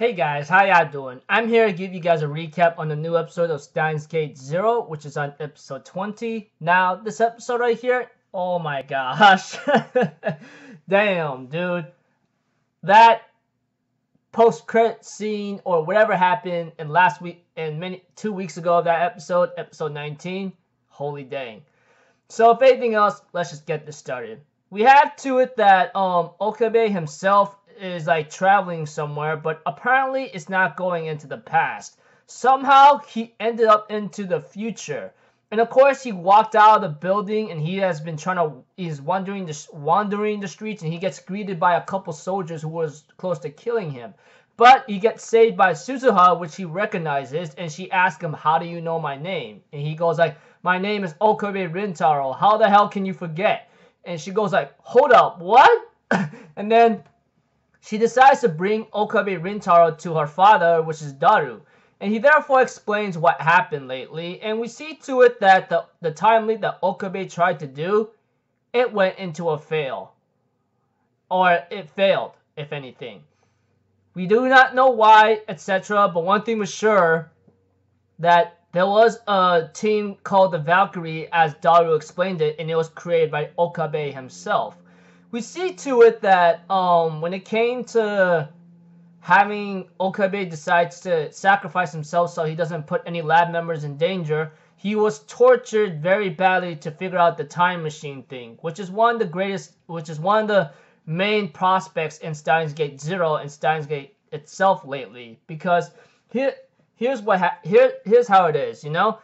Hey guys, how y'all doing? I'm here to give you guys a recap on the new episode of Steins Gate 0, which is on episode 20. Now, this episode right here, oh my gosh. Damn, dude. That post-credit scene or whatever happened in last week and 2 weeks ago of that episode 19, holy dang. So if anything else, let's just get this started. We have to it that Okabe himself is like traveling somewhere, but apparently it's not going into the past. Somehow he ended up into the future. And of course he walked out of the building and he has been he's wandering the streets, and he gets greeted by a couple soldiers who was close to killing him. But he gets saved by Suzuha, which he recognizes, and she asks him, "How do you know my name?" And he goes like, "My name is Okabe Rintaro. How the hell can you forget?" And she goes like, "Hold up, what?" And then she decides to bring Okabe Rintaro to her father, which is Daru. And he therefore explains what happened lately, and we see to it that the time leap that Okabe tried to do, it went into a fail. Or it failed, if anything. We do not know why, etc., but one thing was sure, that there was a team called the Valkyrie, as Daru explained it, and it was created by Okabe himself. We see to it that when it came to having Okabe decides to sacrifice himself so he doesn't put any lab members in danger, he was tortured very badly to figure out the time machine thing, which is one of the main prospects in Steins Gate 0 and Steins Gate itself lately. Because here's how it is, you know.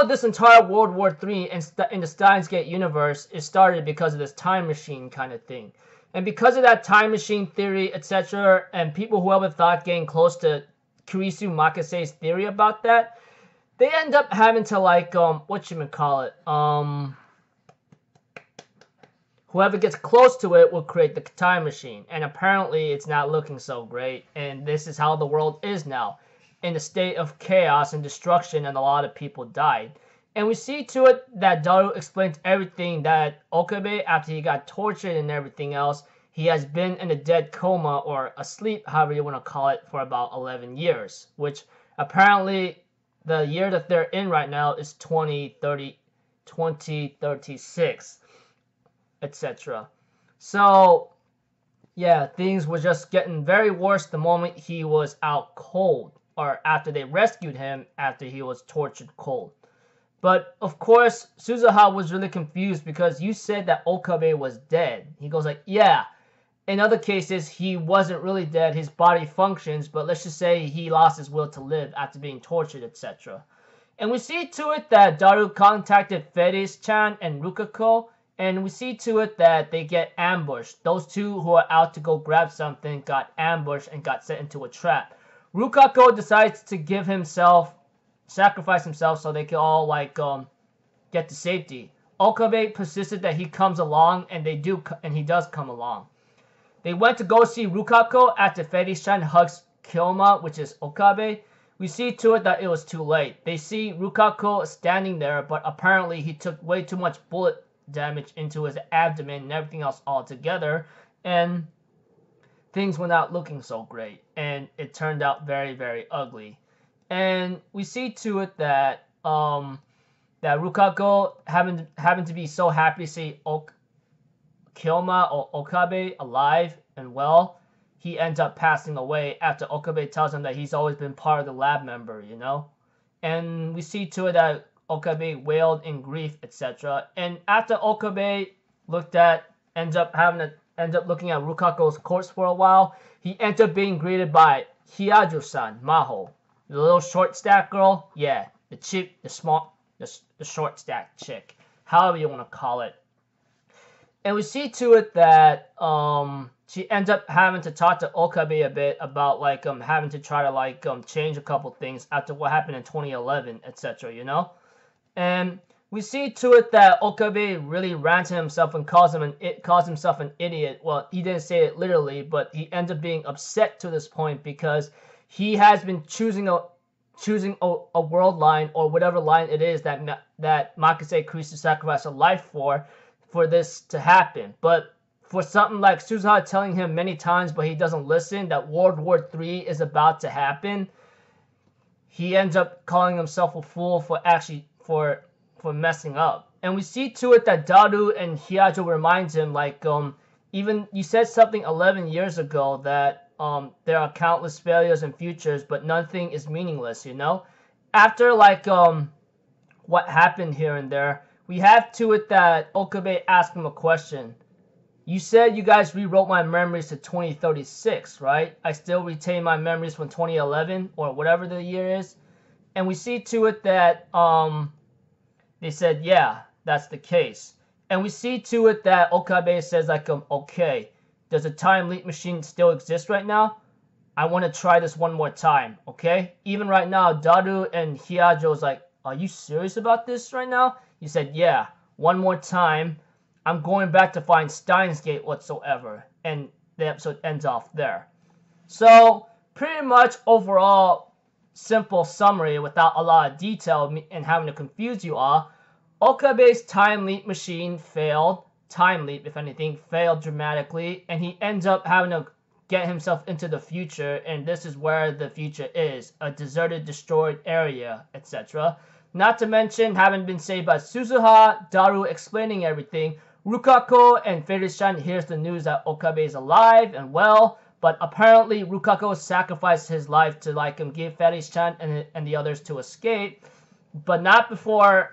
This entire World War III in the Steins Gate universe is started because of this time machine kind of thing. And because of that time machine theory, etc., and people who ever thought getting close to Kurisu Makase's theory about that, they end up having to whoever gets close to it will create the time machine. And apparently it's not looking so great, and this is how the world is now, in a state of chaos and destruction, and a lot of people died. And we see to it that Daru explains everything that Okabe, after he got tortured and everything else, he has been in a dead coma, or asleep, however you want to call it, for about 11 years. Which apparently the year that they're in right now is 2036, etc. So yeah, things were just getting very worse the moment he was out cold, or after they rescued him after he was tortured cold. But of course, Suzuha was really confused because you said that Okabe was dead. He goes like, yeah, in other cases he wasn't really dead, his body functions, but let's just say he lost his will to live after being tortured, etc. And we see to it that Daru contacted Fedes-chan and Rukako, and we see to it that they get ambushed. Those two who are out to go grab something got ambushed and got set into a trap. Rukako decides to sacrifice himself so they can all get to safety. Okabe persisted that he comes along, and he does come along. They went to go see Rukako after Fedes-chan hugs Kyoma, which is Okabe. We see to it that it was too late. They see Rukako standing there, but apparently he took way too much bullet damage into his abdomen and everything else altogether, and things were not looking so great, and it turned out very, very ugly. And we see to it that that Rukako happened to be so happy to see Kyoma or Okabe alive and well, he ends up passing away after Okabe tells him that he's always been part of the lab member, you know? And we see to it that Okabe wailed in grief, etc. And after Okabe ends up looking at Rukako's corpse for a while, he ends up being greeted by Hiyaju-san, Maho. The little short stack girl, yeah, the short stack chick, however you want to call it. And we see to it that she ends up having to talk to Okabe a bit about having to try to change a couple things after what happened in 2011, etc. You know, and we see to it that Okabe really rants at himself and calls himself an idiot. Well, he didn't say it literally, but he ends up being upset to this point because he has been choosing a world line, or whatever line it is that Makase Kurisu sacrificed her life for this to happen. But for something like Suzuha telling him many times, but he doesn't listen, that World War III is about to happen, he ends up calling himself a fool for messing up. And we see to it that Daru and Hyajo reminds him, like, even you said something 11 years ago that there are countless failures and futures, but nothing is meaningless, you know? After, like, what happened here and there, we have to it that Okabe asked him a question. You said you guys rewrote my memories to 2036, right? I still retain my memories from 2011 or whatever the year is. And we see to it that they said, yeah, that's the case. And we see to it that Okabe says, like, okay, does a time leap machine still exist right now? I want to try this one more time, okay? Even right now, Daru and Hyajo's like, are you serious about this right now? He said, yeah, one more time. I'm going back to find Steins Gate whatsoever. And the episode ends off there. So, pretty much overall, simple summary without a lot of detail and having to confuse you all. Okabe's time leap machine failed. Time leap, if anything, failed dramatically. And he ends up having to get himself into the future. And this is where the future is. A deserted, destroyed area, etc. Not to mention having been saved by Suzuha, Daru explaining everything. Rukako and Fairy-chan hears the news that Okabe is alive and well, but apparently Rukako sacrificed his life to give Fairy-chan and the others to escape, but not before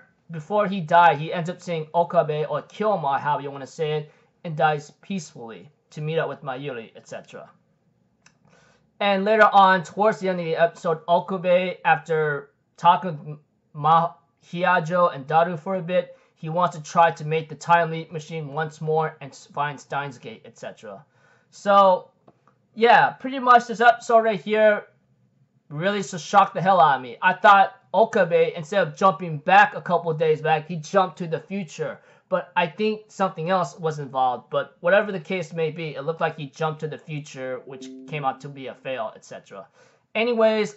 he died. He ends up seeing Okabe, or Kyoma, however you want to say it, and dies peacefully to meet up with Mayuri, etc. And later on, towards the end of the episode, Okabe, after talking with Hyajo and Daru for a bit, he wants to try to make the time leap machine once more and find Steins Gate, etc. So, yeah, pretty much this episode right here really just shocked the hell out of me. I thought Okabe, instead of jumping back a couple of days back, he jumped to the future. But I think something else was involved. But whatever the case may be, it looked like he jumped to the future, which came out to be a fail, etc. Anyways,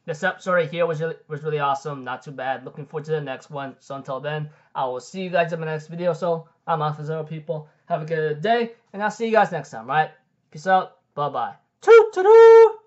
this episode right here was really awesome. Not too bad. Looking forward to the next one. So until then, I will see you guys in my next video. So I'm Alpha Zero, people. Have a good day, and I'll see you guys next time, right? Peace out. Bye-bye. Toot-toot-toot!